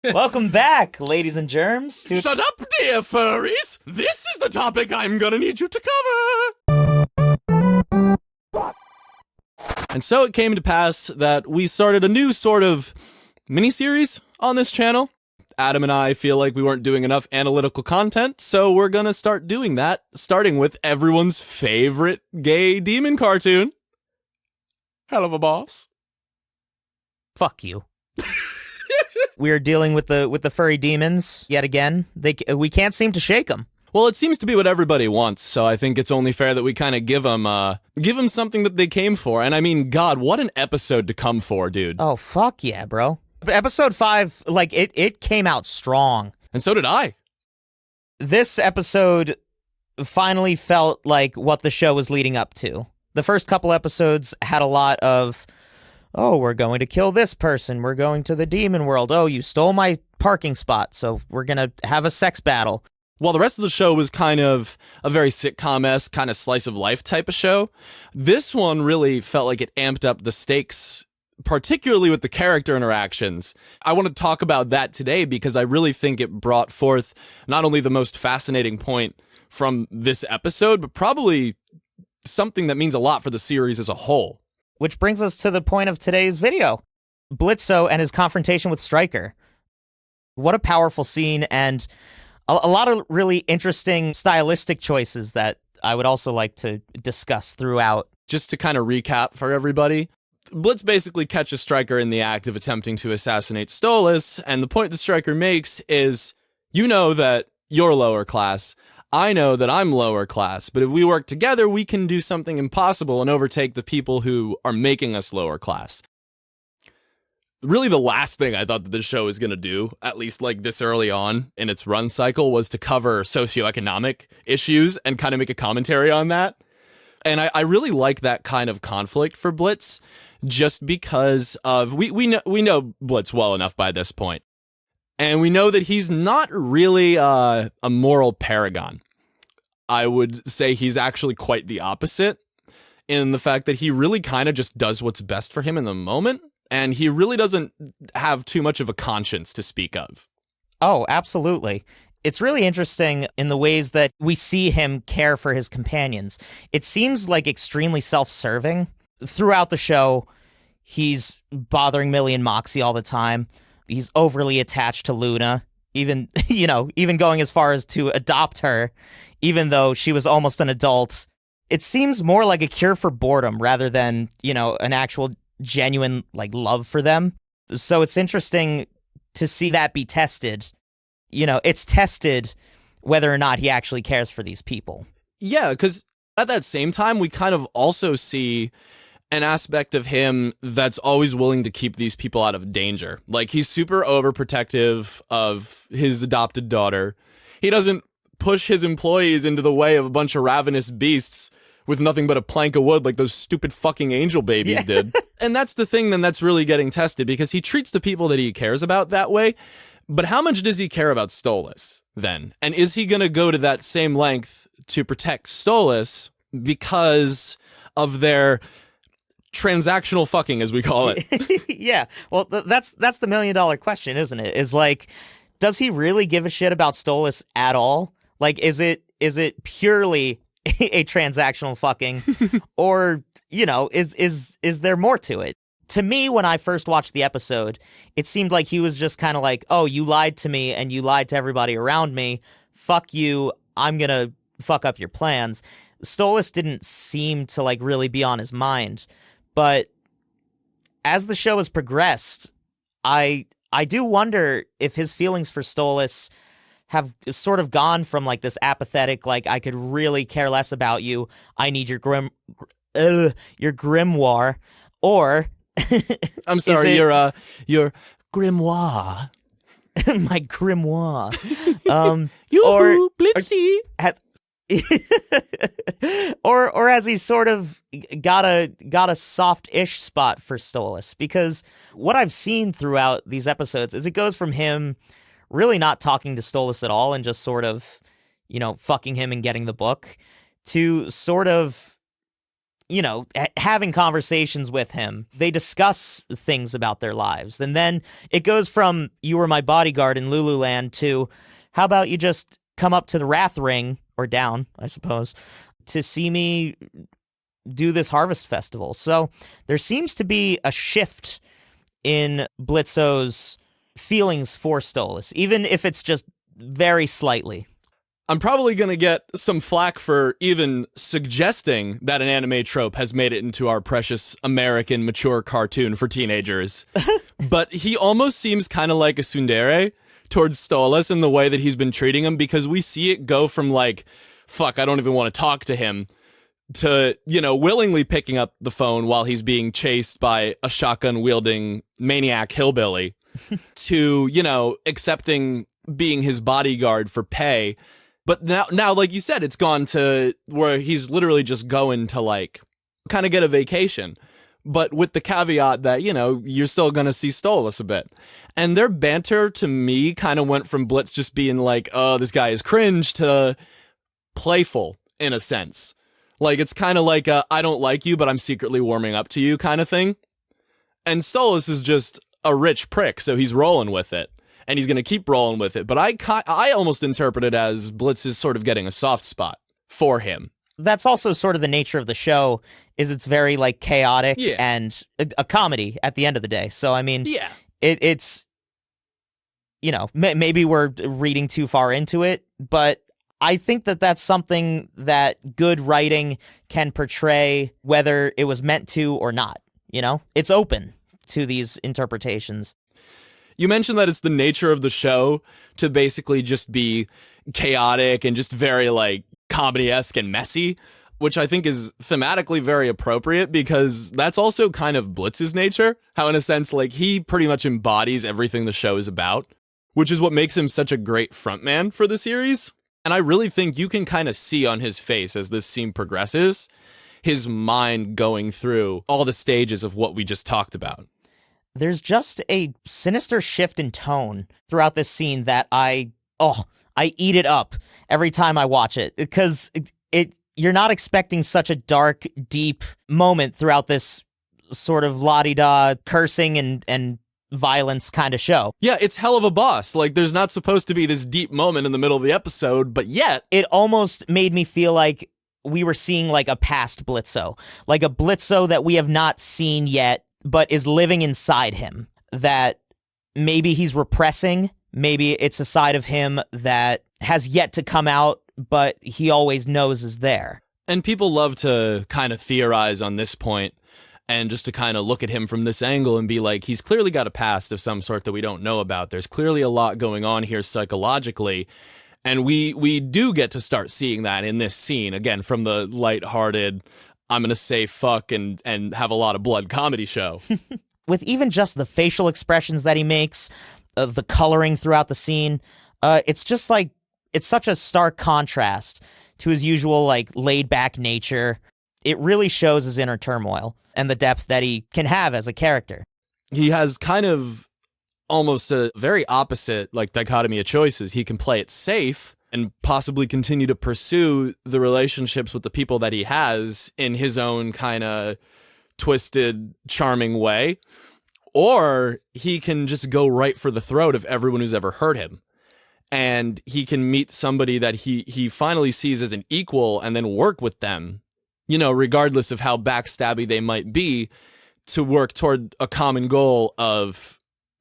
Welcome back, ladies and germs. Shut up, dear furries! This is the topic I'm gonna need you to cover! And so it came to pass that we started a new sort of mini-series on this channel. Adam and I feel like we weren't doing enough analytical content, so we're gonna start doing that, starting with everyone's favorite gay demon cartoon. Helluva Boss. Fuck you. We are dealing with the furry demons yet again. We can't seem to shake them. Well, it seems to be what everybody wants, so I think it's only fair that we kind of give them something that they came for. And I mean, God, what an episode to come for, dude. Oh, fuck yeah, bro. Episode 5, like, it came out strong. And so did I. This episode finally felt like what the show was leading up to. The first couple episodes had a lot of, oh, we're going to kill this person. We're going to the demon world. Oh, you stole my parking spot, so we're going to have a sex battle. While the rest of the show was kind of a very sitcom-esque, kind of slice-of-life type of show, this one really felt like it amped up the stakes, particularly with the character interactions. I want to talk about that today because I really think it brought forth not only the most fascinating point from this episode, but probably something that means a lot for the series as a whole. Which brings us to the point of today's video. Blitzo and his confrontation with Stryker. What a powerful scene, and a lot of really interesting stylistic choices that I would also like to discuss throughout. Just to kind of recap for everybody, Blitz basically catches Stryker in the act of attempting to assassinate Stolas, and the point that Stryker makes is, you know that you're lower class, I know that I'm lower class, but if we work together, we can do something impossible and overtake the people who are making us lower class. Really, the last thing I thought that this show was going to do, at least like this early on in its run cycle, was to cover socioeconomic issues and kind of make a commentary on that. And I really like that kind of conflict for Blitz, just because of we know Blitz well enough by this point. And we know that he's not really a moral paragon. I would say he's actually quite the opposite in the fact that he really kind of just does what's best for him in the moment. And he really doesn't have too much of a conscience to speak of. Oh, absolutely. It's really interesting in the ways that we see him care for his companions. It seems like extremely self-serving. Throughout the show, he's bothering Millie and Moxie all the time. He's overly attached to Luna, even going as far as to adopt her, even though she was almost an adult. It seems more like a cure for boredom rather than, an actual genuine love for them. So it's interesting to see that be tested. It's tested whether or not he actually cares for these people. Yeah, because at that same time, we kind of also see an aspect of him that's always willing to keep these people out of danger. Like, he's super overprotective of his adopted daughter. He doesn't push his employees into the way of a bunch of ravenous beasts with nothing but a plank of wood like those stupid fucking angel babies did. And that's the thing then that's really getting tested, because he treats the people that he cares about that way. But how much does he care about Stolas then? And is he going to go to that same length to protect Stolas because of their transactional fucking, as we call it? Yeah. Well, that's the $1 million question, isn't it? Is like, does he really give a shit about Stolas at all? Like, is it purely a transactional fucking, or is there more to it? To me, when I first watched the episode, it seemed like he was just kind of like, oh, you lied to me and you lied to everybody around me. Fuck you. I'm gonna fuck up your plans. Stolas didn't seem to really be on his mind, but as the show has progressed, I do wonder if his feelings for Stolas have sort of gone from this apathetic, I could really care less about you, I need your grimoire, or I'm sorry, your grimoire. My grimoire. Yoo-hoo, Blitzy. Or has he sort of got a soft-ish spot for Stolas? Because what I've seen throughout these episodes is it goes from him really not talking to Stolas at all and just sort of, fucking him and getting the book, to sort of having conversations with him. They discuss things about their lives. And then it goes from you were my bodyguard in Lululand to how about you just come up to the Wrath Ring, or down, I suppose, to see me do this harvest festival. So there seems to be a shift in Blitzo's feelings for Stolas, even if it's just very slightly. I'm probably going to get some flack for even suggesting that an anime trope has made it into our precious American mature cartoon for teenagers. But he almost seems kind of like a tsundere towards Stolas in the way that he's been treating him, because we see it go from like, fuck, I don't even want to talk to him, to, willingly picking up the phone while he's being chased by a shotgun-wielding maniac hillbilly, to, accepting being his bodyguard for pay. But now, like you said, it's gone to where he's literally just going to, like, kind of get a vacation. But with the caveat that, you're still going to see Stolas a bit. And their banter, to me, kind of went from Blitz just being like, oh, this guy is cringe, to playful, in a sense. Like, it's kind of like a, I don't like you, but I'm secretly warming up to you kind of thing. And Stolas is just a rich prick, so he's rolling with it. And he's going to keep rolling with it. But I almost interpret it as Blitz is sort of getting a soft spot for him. That's also sort of the nature of the show, is it's very, like, chaotic and a comedy at the end of the day. So, I mean, it's, maybe we're reading too far into it, but I think that that's something that good writing can portray, whether it was meant to or not, It's open to these interpretations. You mentioned that it's the nature of the show to basically just be chaotic and just very, like, comedy-esque and messy, which I think is thematically very appropriate, because that's also kind of Blitz's nature, how in a sense, like, he pretty much embodies everything the show is about, which is what makes him such a great frontman for the series. And I really think you can kind of see on his face as this scene progresses, his mind going through all the stages of what we just talked about. There's just a sinister shift in tone throughout this scene that I eat it up every time I watch it, because you're not expecting such a dark, deep moment throughout this sort of la-di-da cursing and violence kind of show. Yeah, it's Helluva Boss. Like, there's not supposed to be this deep moment in the middle of the episode, but yet it almost made me feel like we were seeing like a past Blitzo, like a Blitzo that we have not seen yet, but is living inside him, that maybe he's repressing, maybe it's a side of him that has yet to come out, but he always knows is there. And people love to kind of theorize on this point, and just to kind of look at him from this angle and be like, he's clearly got a past of some sort that we don't know about. There's clearly a lot going on here psychologically, and we do get to start seeing that in this scene, again, from the lighthearted, I'm going to say fuck and have a lot of blood comedy show. With even just the facial expressions that he makes, the coloring throughout the scene, it's just like, it's such a stark contrast to his usual, like, laid-back nature. It really shows his inner turmoil and the depth that he can have as a character. He has kind of almost a very opposite, like, dichotomy of choices. He can play it safe and possibly continue to pursue the relationships with the people that he has in his own kind of twisted, charming way. Or he can just go right for the throat of everyone who's ever hurt him. And he can meet somebody that he finally sees as an equal and then work with them, regardless of how backstabby they might be, to work toward a common goal of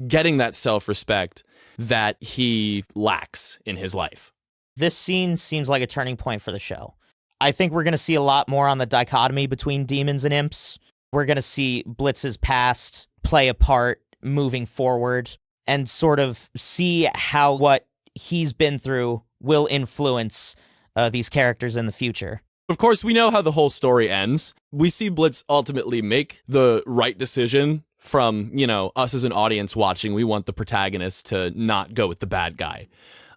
getting that self-respect that he lacks in his life. This scene seems like a turning point for the show. I think we're going to see a lot more on the dichotomy between demons and imps. We're going to see Blitz's past play a part moving forward, and sort of see how what he's been through will influence these characters in the future. Of course, we know how the whole story ends. We see Blitz ultimately make the right decision from, us as an audience watching. We want the protagonist to not go with the bad guy.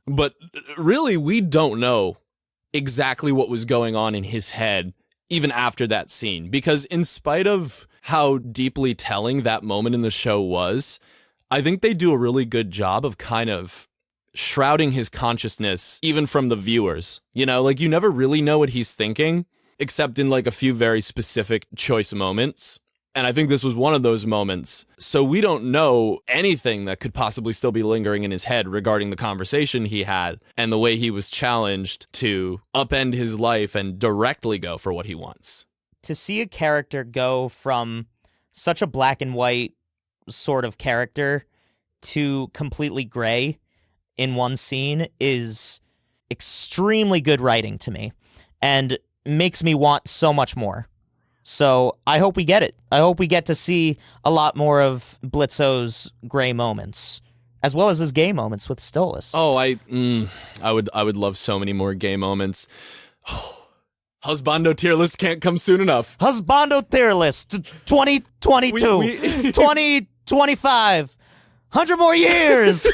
But really, we don't know exactly what was going on in his head even after that scene. Because in spite of how deeply telling that moment in the show was, I think they do a really good job of kind of shrouding his consciousness, even from the viewers. You never really know what he's thinking. except in like a few very specific choice moments. And I think this was one of those moments. So we don't know anything that could possibly still be lingering in his head regarding the conversation he had and the way he was challenged to upend his life and directly go for what he wants. To see a character go from such a black and white sort of character to completely gray in one scene is extremely good writing to me and makes me want so much more. So I hope we get it. I hope we get to see a lot more of Blitzo's gray moments, as well as his gay moments with Stolas. Oh, I would love so many more gay moments. Husbando tier list can't come soon enough. Husbando tier list 2022, 2025, 100 more years.